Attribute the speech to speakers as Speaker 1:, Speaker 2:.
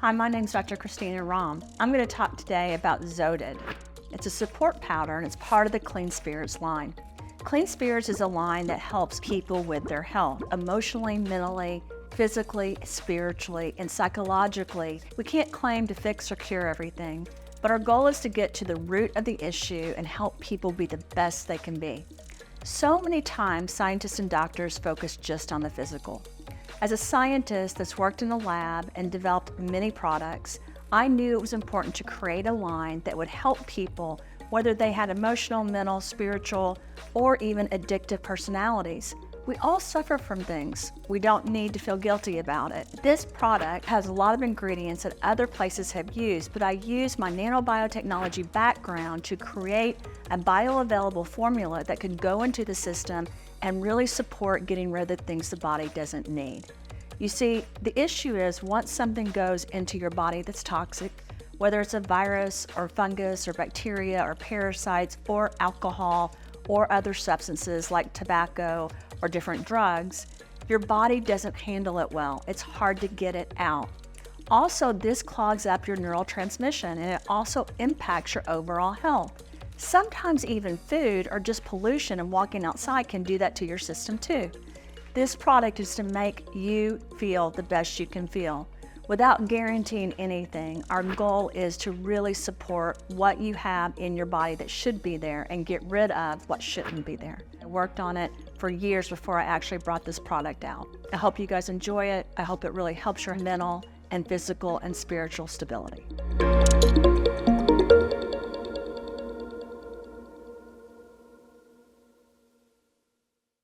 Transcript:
Speaker 1: Hi, my name's Dr. Christina Rahm. I'm going to talk today about Xoted. It's a support powder and it's part of the Clean Spirits line. Clean Spirits is a line that helps people with their health, emotionally, mentally, physically, spiritually, and psychologically. We can't claim to fix or cure everything, but our goal is to get to the root of the issue and help people be the best they can be. So many times, scientists and doctors focus just on the physical. As a scientist that's worked in the lab and developed many products, I knew it was important to create a line that would help people, whether they had emotional, mental, spiritual, or even addictive personalities. We all suffer from things. We don't need to feel guilty about it. This product has a lot of ingredients that other places have used, but I used my nanobiotechnology background to create a bioavailable formula that could go into the system and really support getting rid of the things the body doesn't need. You see, the issue is once something goes into your body that's toxic, whether it's a virus or fungus or bacteria or parasites or alcohol or other substances like tobacco or different drugs, your body doesn't handle it well. It's hard to get it out. Also, this clogs up your neurotransmission and it also impacts your overall health. Sometimes even food or just pollution and walking outside can do that to your system too. This product is to make you feel the best you can feel. Without guaranteeing anything, our goal is to really support what you have in your body that should be there and get rid of what shouldn't be there. I worked on it for years before I actually brought this product out. I hope you guys enjoy it. I hope it really helps your mental and physical and spiritual stability.